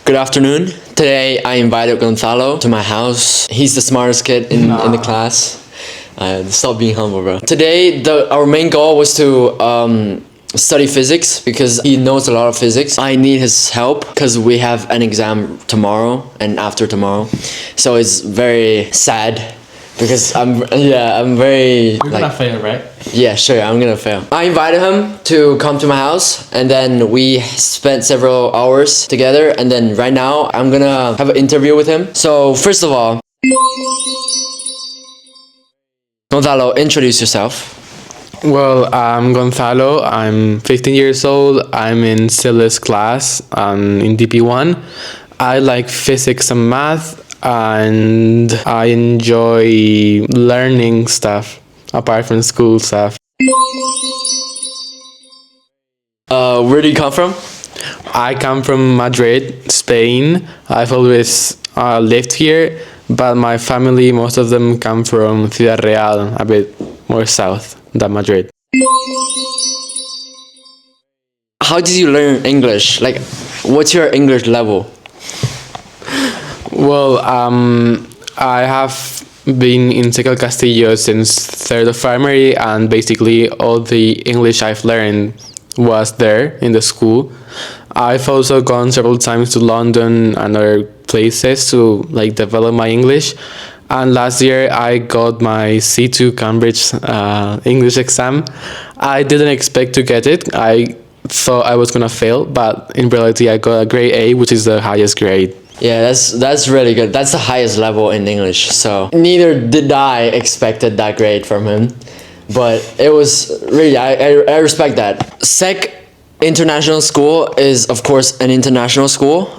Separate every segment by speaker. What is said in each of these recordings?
Speaker 1: Good afternoon. Today I invited Gonzalo to my house. He's the smartest kid in the class. Stop being humble, bro. Today our main goal was to study physics because he knows a lot of physics. I need his help because we have an exam tomorrow and after tomorrow. So it's very sad because I'm very
Speaker 2: You're gonna fail, right?
Speaker 1: Yeah, sure, I'm gonna fail. I invited him to come to my house and then we spent several hours together, and then right now I'm gonna have an interview with him. So first of all, Gonzalo, introduce yourself.
Speaker 2: Well, I'm Gonzalo. I'm 15 years old. I'm in Silas class. I'm in DP1. I like physics and math, and I enjoy learning stuff apart from school stuff.
Speaker 1: Where do you come from?
Speaker 2: I come from Madrid, Spain. I've always lived here, but my family, most of them come from Ciudad Real, a bit more south than Madrid.
Speaker 1: How did you learn English? Like, what's your English level?
Speaker 2: Well, I have been in Secal Castillo since third of primary, and basically all the English I've learned was there in the school. I've also gone several times to London and other places to like develop my English. And last year I got my C2 Cambridge English exam. I didn't expect to get it. I thought I was gonna fail, but in reality I got a grade A, which is the highest grade.
Speaker 1: Yeah, that's really good. That's the highest level in English. So neither did I expected that grade from him, but it was really I respect that. SEC International School is of course an international school.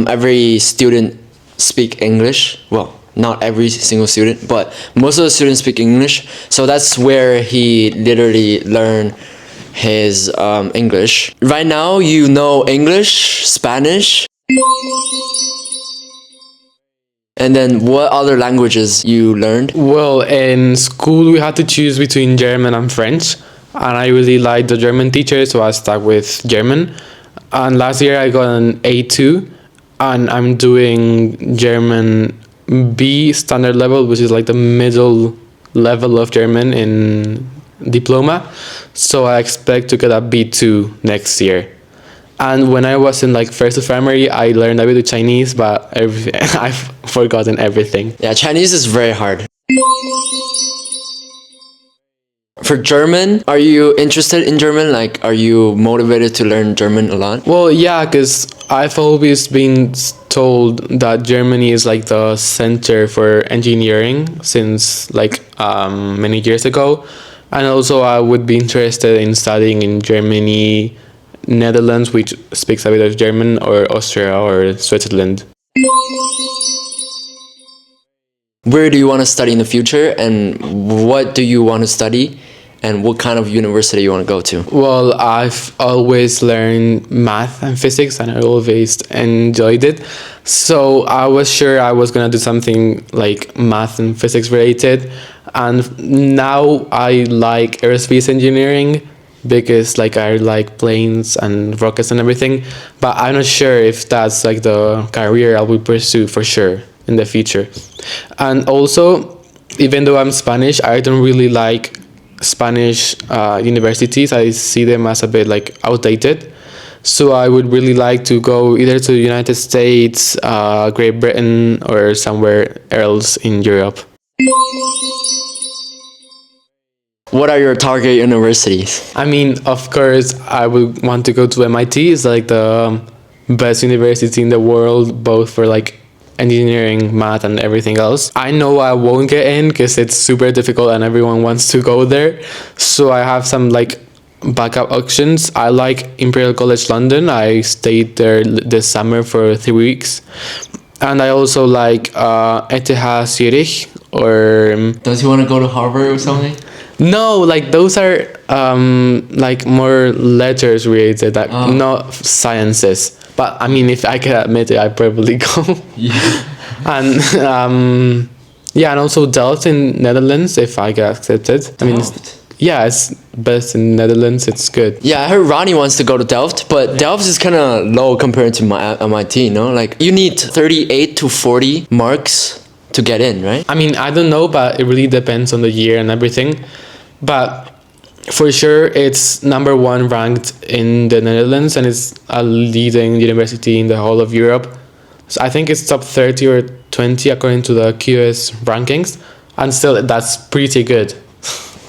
Speaker 1: Every student speak English. Well, not every single student, but most of the students speak English. So that's where he literally learned his English. Right now, you know English, Spanish. And then what other languages you learned?
Speaker 2: Well, in school we had to choose between German and French, and I really liked the German teacher, so I stuck with German. And last year I got an A2, and I'm doing German B standard level, which is like the middle level of German in diploma. So I expect to get a B2 next year. And when I was in like first of primary, I learned a bit of Chinese, but I've forgotten everything.
Speaker 1: Yeah, Chinese is very hard. For German, are you interested in German? Like, are you motivated to learn German a lot?
Speaker 2: Well, yeah, because I've always been told that Germany is like the center for engineering since like many years ago. And also I would be interested in studying in Germany, Netherlands, which speaks a bit of German, or Austria or Switzerland.
Speaker 1: Where do you want to study in the future, and what do you want to study, and what kind of university you want to go to?
Speaker 2: Well, I've always learned math and physics, and I always enjoyed it. So I was sure I was gonna do something like math and physics related. And now I like aerospace engineering because like I like planes and rockets and everything. But I'm not sure if that's like the career I will pursue for sure in the future. And also, even though I'm Spanish, I don't really like Spanish universities. I see them as a bit like outdated. So I would really like to go either to the United States, Great Britain, or somewhere else in Europe.
Speaker 1: What are your target universities?
Speaker 2: I mean, of course, I would want to go to MIT. It's like the best university in the world, both for like engineering, math, and everything else. I know I won't get in because it's super difficult and everyone wants to go there. So I have some like backup options. I like Imperial College London. I stayed there this summer for 3 weeks. And I also like ETH Zurich or...
Speaker 1: Does he want to go to Harvard or something?
Speaker 2: No, like those are like more letters related, like not sciences. But I mean, if I can admit it, I'd probably go.
Speaker 1: Yeah.
Speaker 2: And yeah, and also Delft in Netherlands if I get accepted.
Speaker 1: Delft?
Speaker 2: Yeah, it's best in Netherlands. It's good.
Speaker 1: Yeah, I heard Ronnie wants to go to Delft, but Delft is kind of low compared to my MIT, no? Like, you need 38 to 40 marks to get in, right?
Speaker 2: I mean, I don't know, but it really depends on the year and everything. But for sure, it's number one ranked in the Netherlands, and it's a leading university in the whole of Europe. So I think it's top 30 or 20 according to the QS rankings, and still that's pretty good.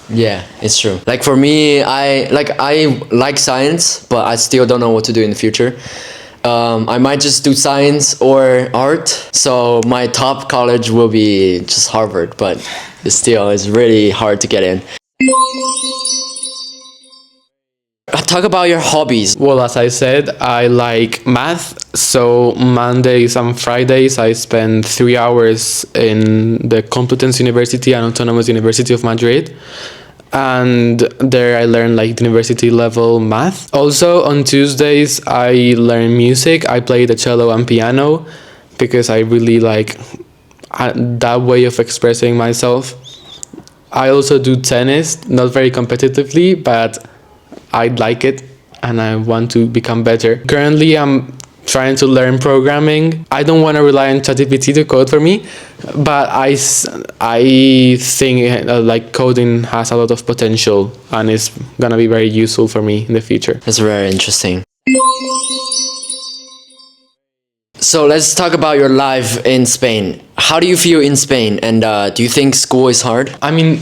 Speaker 1: Yeah, it's true. Like for me, I like science, but I still don't know what to do in the future. I might just do science or art. So my top college will be just Harvard, but it's really hard to get in. Talk about your hobbies.
Speaker 2: Well, as I said, I like math. So Mondays and Fridays, I spend 3 hours in the Complutense University and Autonomous University of Madrid. And there I learn like university level math. Also on Tuesdays, I learn music. I play the cello and piano because I really like that way of expressing myself. I also do tennis, not very competitively, but I like it and I want to become better. Currently, I'm trying to learn programming. I don't want to rely on ChatGPT to code for me, but I think like coding has a lot of potential and it's gonna be very useful for me in the future.
Speaker 1: That's very interesting. So let's talk about your life in Spain. How do you feel in Spain, and do you think school is hard?
Speaker 2: I mean,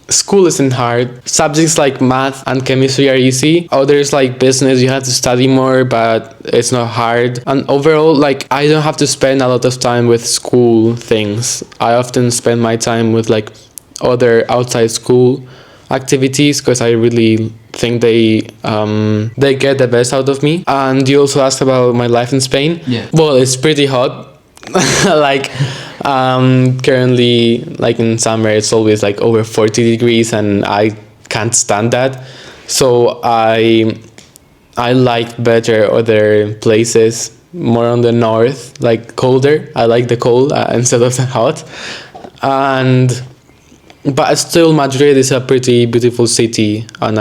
Speaker 2: school isn't hard. Subjects like math and chemistry are easy. Others like business, you have to study more, but it's not hard. And overall, like I don't have to spend a lot of time with school things. I often spend my time with like other outside school activities because I really think they get the best out of me. And you also asked about my life in Spain.
Speaker 1: Yeah.
Speaker 2: Well, it's pretty hot. Like currently, like in summer, it's always like over 40 degrees and I can't stand that. So I like better other places, more on the north, like colder. I like the cold instead of the hot. But still Madrid is a pretty beautiful city, and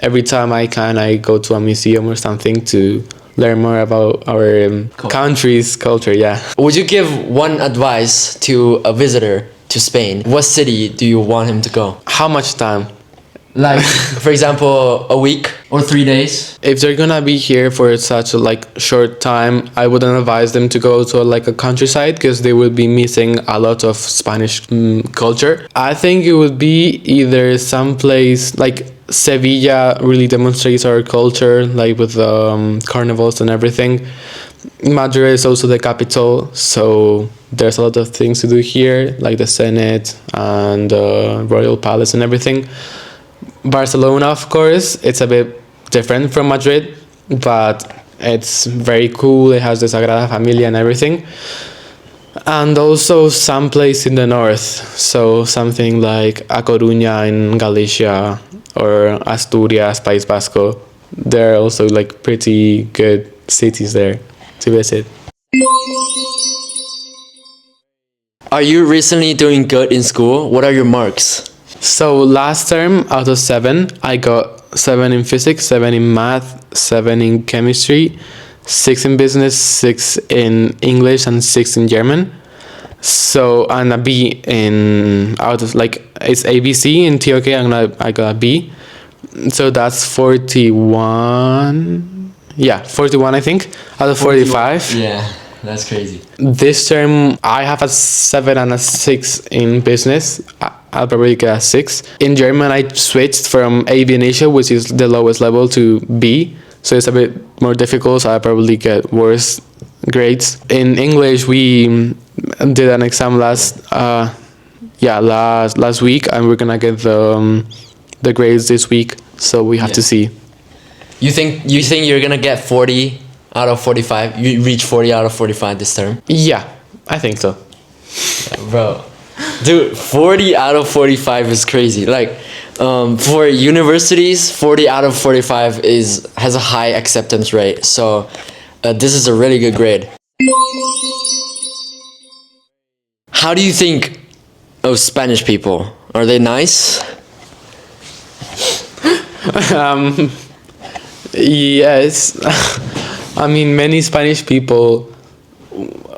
Speaker 2: every time I can, I go to a museum or something to learn more about our country's culture. Yeah.
Speaker 1: Would you give one advice to a visitor to Spain? What city do you want him to go?
Speaker 2: How much time?
Speaker 1: Like, for example, a week or 3 days?
Speaker 2: If they're gonna be here for such a like short time, I wouldn't advise them to go to like a countryside because they would be missing a lot of Spanish culture. I think it would be either someplace like Sevilla really demonstrates our culture, like with carnivals and everything. Madrid is also the capital, so there's a lot of things to do here, like the Senate and Royal Palace and everything. Barcelona, of course, it's a bit different from Madrid, but it's very cool. It has the Sagrada Familia and everything. And also some place in the north, so something like A Coruña in Galicia or Asturias, País Vasco. There are also like pretty good cities there to visit.
Speaker 1: Are you recently doing good in school? What are your marks?
Speaker 2: So last term, out of 7, I got 7 in physics, 7 in math, 7 in chemistry, 6 in business, 6 in English, and 6 in German. So, and a B in, out of like, it's ABC in TOK, I got a B. So that's 41. Yeah, 41, I think, out of 45.
Speaker 1: Yeah, that's crazy.
Speaker 2: This term, I have a 7 and a 6 in business. I'll probably get a 6. In German, I switched from A B initial, which is the lowest level, to B. So it's a bit more difficult, so I probably get worse grades. In English, we did an exam last week, and we're gonna get the grades this week. So we have to see.
Speaker 1: You think you're gonna get 40 out of 45? You reach 40 out of 45 this term?
Speaker 2: Yeah, I think so.
Speaker 1: Bro, dude, 40 out of 45 is crazy. Like, for universities, 40 out of 45 has a high acceptance rate. So, this is a really good grade. How do you think of Spanish people? Are they nice?
Speaker 2: Yes. I mean, many Spanish people,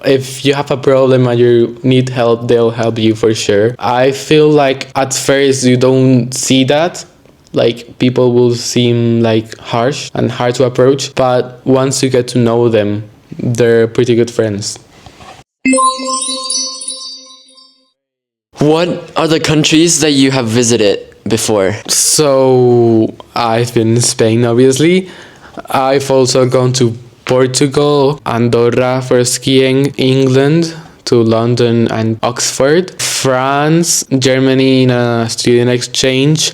Speaker 2: if you have a problem and you need help, they'll help you for sure. I feel like at first you don't see that. Like, people will seem like harsh and hard to approach, but once you get to know them, they're pretty good friends.
Speaker 1: What are the countries that you have visited before?
Speaker 2: So, I've been in Spain, obviously. I've also gone to Portugal, Andorra for skiing, England, to London and Oxford, France, Germany in a student exchange,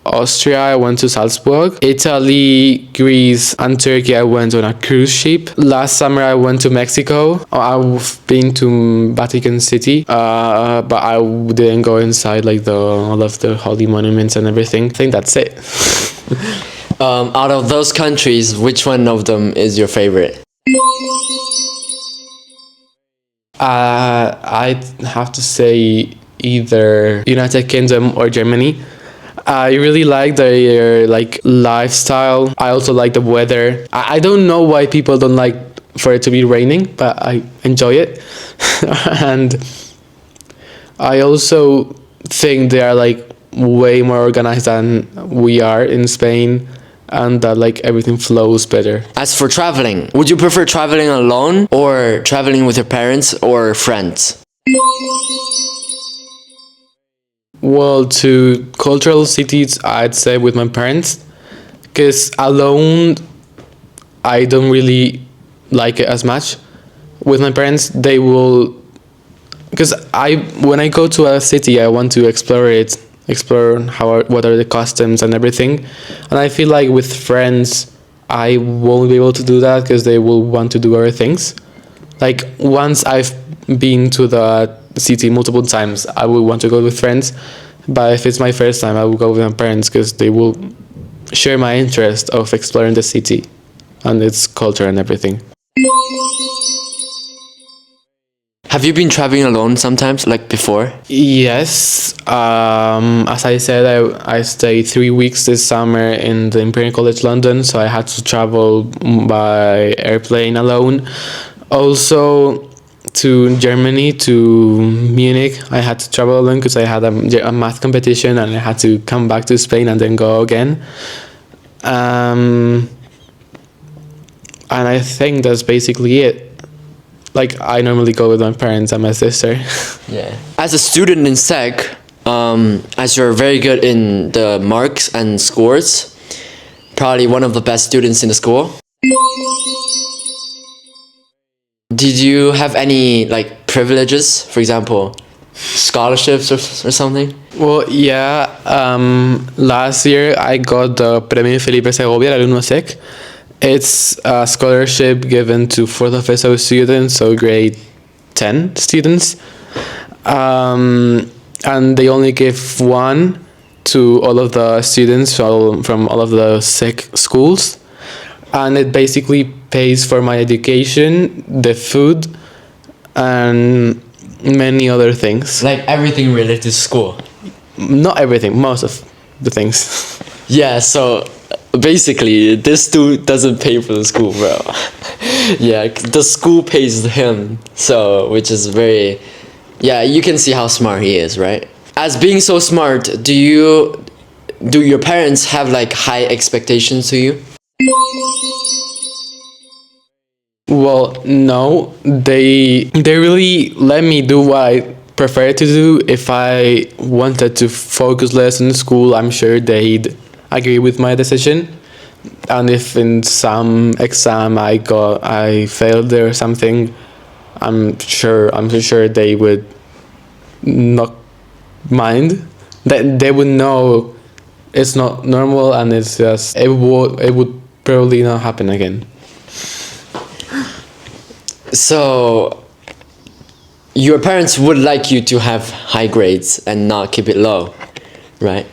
Speaker 2: Austria, I went to Salzburg, Italy, Greece, and Turkey, I went on a cruise ship. Last summer, I went to Mexico. I've been to Vatican City, but I didn't go inside like all of the holy monuments and everything. I think that's it.
Speaker 1: Out of those countries, which one of them is your favorite?
Speaker 2: I'd have to say either United Kingdom or Germany. I really like their lifestyle. I also like the weather. I don't know why people don't like for it to be raining, but I enjoy it. And I also think they are like way more organized than we are in Spain, and that like everything flows better.
Speaker 1: As for traveling, would you prefer traveling alone or traveling with your parents or friends?
Speaker 2: Well, to cultural cities, I'd say with my parents, because alone, I don't really like it as much. With my parents, they will, because when I go to a city, I want to explore it, what are the customs and everything, and I feel like with friends, I won't be able to do that because they will want to do other things. Like once I've been to the city multiple times, I will want to go with friends, but if it's my first time, I will go with my parents because they will share my interest of exploring the city and its culture and everything.
Speaker 1: Have you been traveling alone sometimes, like before?
Speaker 2: Yes, as I said, I stayed 3 weeks this summer in the Imperial College London, so I had to travel by airplane alone. Also, to Germany, to Munich, I had to travel alone because I had a math competition and I had to come back to Spain and then go again. And I think that's basically it. Like, I normally go with my parents and my sister.
Speaker 1: Yeah. As a student in SEC, as you're very good in the marks and scores, probably one of the best students in the school. Did you have any like privileges, for example, scholarships or something?
Speaker 2: Well, yeah. Last year I got the Premio Felipe Segovia, el Alumno SEC. It's a scholarship given to 4th FSO students, so grade 10 students. And they only give one to all of the students from all of the SEC schools. And it basically pays for my education, the food, and many other things.
Speaker 1: Like everything related to school?
Speaker 2: Not everything, most of the things.
Speaker 1: Yeah, so basically, this dude doesn't pay for the school, bro. Yeah, the school pays him, so, which is very, yeah, you can see how smart he is, right? As being so smart, do your parents have like high expectations to you?
Speaker 2: Well, no, they really let me do what I prefer to do. If I wanted to focus less on school, I'm sure they'd agree with my decision. And if in some exam I failed or something, I'm sure they would not mind. That they would know it's not normal and it's just it would probably not happen again.
Speaker 1: So, your parents would like you to have high grades and not keep it low, right?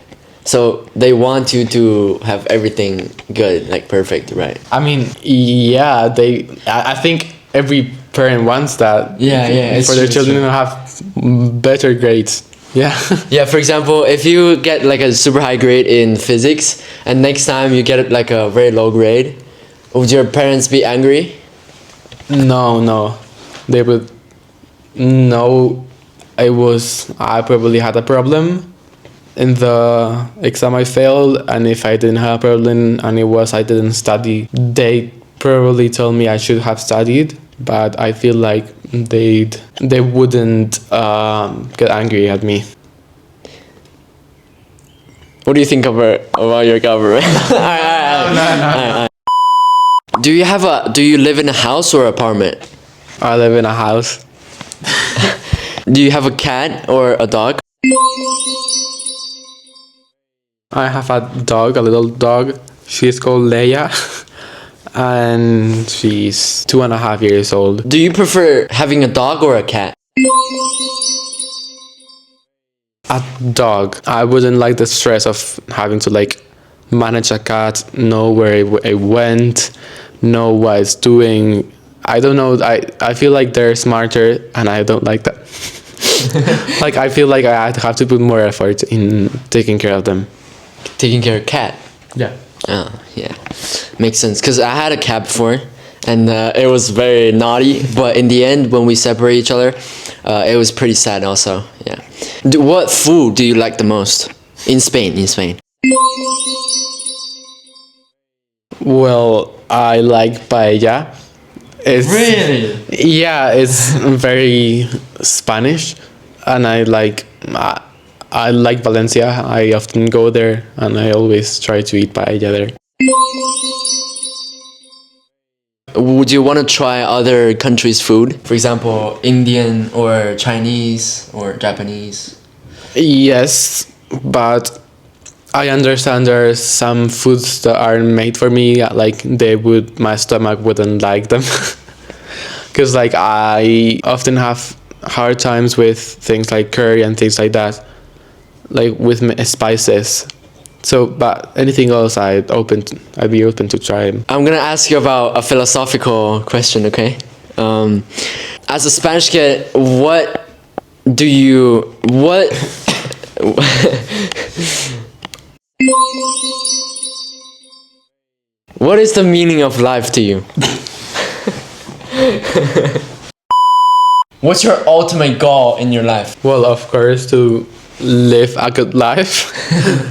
Speaker 1: So, they want you to have everything good, like perfect, right?
Speaker 2: I mean, yeah, I think every parent wants that.
Speaker 1: Yeah,
Speaker 2: for their children to have better grades. Yeah.
Speaker 1: Yeah, for example, if you get like a super high grade in physics and next time you get like a very low grade, would your parents be angry?
Speaker 2: No. They would know I probably had a problem in the exam I failed, and if I didn't have a problem and I didn't study, they probably told me I should have studied, but I feel like they wouldn't get angry at me.
Speaker 1: What do you think about your government? Alright. Do you live in a house or apartment?
Speaker 2: I live in a house.
Speaker 1: Do you have a cat or a dog?
Speaker 2: I have a dog, a little dog. She's called Leia, and she's 2.5 years old.
Speaker 1: Do you prefer having a dog or a cat?
Speaker 2: A dog. I wouldn't like the stress of having to like manage a cat, know where it went, know what it's doing. I don't know. I feel like they're smarter, and I don't like that. Like I feel like I have to put more effort in taking care of them.
Speaker 1: Taking care of cat?
Speaker 2: Yeah.
Speaker 1: Oh, yeah. Makes sense. Because I had a cat before, and it was very naughty. But in the end, when we separate each other, it was pretty sad also. Yeah. What food do you like the most? In Spain.
Speaker 2: Well, I like paella.
Speaker 1: Really?
Speaker 2: Yeah, it's very Spanish, and I like Valencia. I often go there, and I always try to eat paella there.
Speaker 1: Would you want to try other countries' food? For example, Indian or Chinese or Japanese?
Speaker 2: Yes, but I understand there's some foods that aren't made for me. Like my stomach wouldn't like them, because like I often have hard times with things like curry and things like that, like with spices. So, but anything else, I'd be open to try.
Speaker 1: I'm gonna ask you about a philosophical question, okay? As a Spanish kid, what what is the meaning of life to you? What's your ultimate goal in your life?
Speaker 2: Well, of course, to live a good life,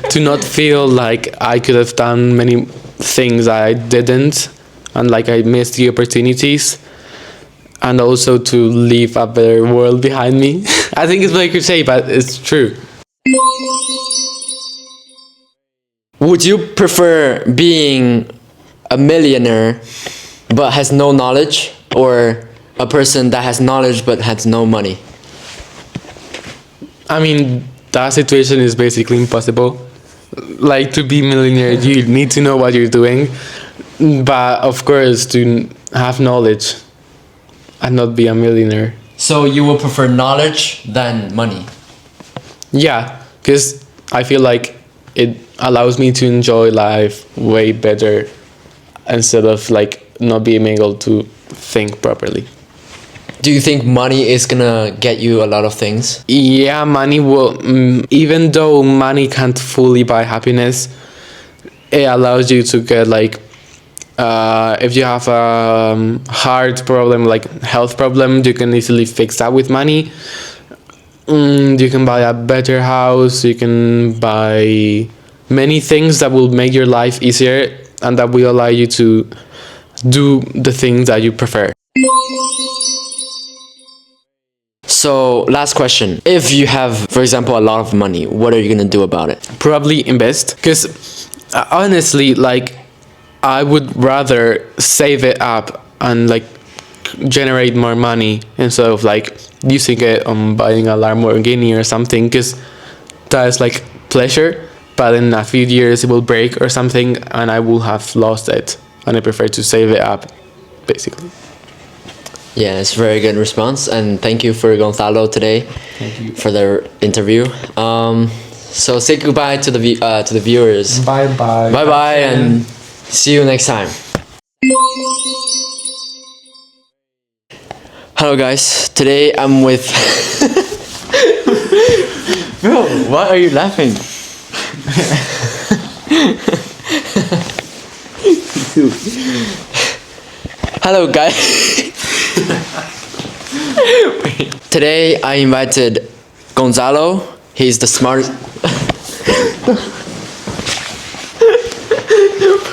Speaker 2: to not feel like I could have done many things I didn't, and like I missed the opportunities, and also to leave a better world behind me. I think it's very cliche, but it's true.
Speaker 1: Would you prefer being a millionaire but has no knowledge, or a person that has knowledge but has no money?
Speaker 2: I mean, that situation is basically impossible. Like, to be millionaire, you need to know what you're doing, but of course, to have knowledge and not be a millionaire.
Speaker 1: So you will prefer knowledge than money?
Speaker 2: Yeah, because I feel like it allows me to enjoy life way better instead of like not being able to think properly.
Speaker 1: Do you think money is gonna get you a lot of things?
Speaker 2: Yeah, money will, even though money can't fully buy happiness, it allows you to get like, if you have a heart problem, like health problem, you can easily fix that with money. You can buy a better house, you can buy many things that will make your life easier and that will allow you to do the things that you prefer.
Speaker 1: So, last question. If you have, for example, a lot of money, what are you gonna do about it?
Speaker 2: Probably invest, because honestly, like, I would rather save it up and like generate more money instead of like using it on buying a Lamborghini or something, because that is like pleasure, but in a few years it will break or something and I will have lost it, and I prefer to save it up, basically.
Speaker 1: Yeah, it's a very good response, and thank you for Gonzalo today.
Speaker 2: Thank you.
Speaker 1: For the interview. So say goodbye to the viewers.
Speaker 2: Bye bye.
Speaker 1: Bye bye, and see you next time. Hello guys, today I'm with Bro, why are you laughing? Hello, guys. Today I invited Gonzalo. He's the smartest.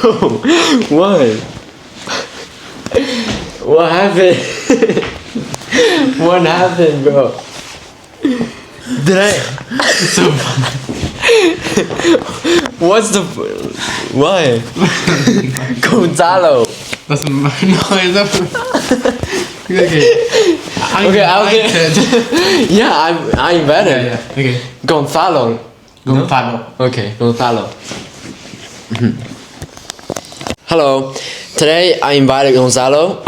Speaker 1: Bro, what? What happened? What happened, bro? Did I?
Speaker 2: So fun.
Speaker 1: What's the? Why? Gonzalo.
Speaker 2: Doesn't matter. No, it's not. Okay.
Speaker 1: Okay, yeah, I invented.
Speaker 2: Yeah. Okay.
Speaker 1: Gonzalo.
Speaker 2: Gonzalo.
Speaker 1: Okay, Gonzalo. Hello. Today I invited Gonzalo.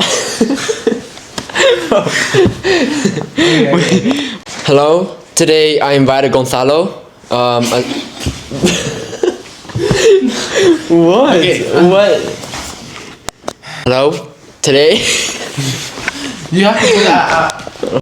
Speaker 1: Hello. Today I invited Gonzalo. What?
Speaker 2: Okay.
Speaker 1: What? Hello. Today.
Speaker 2: You have to put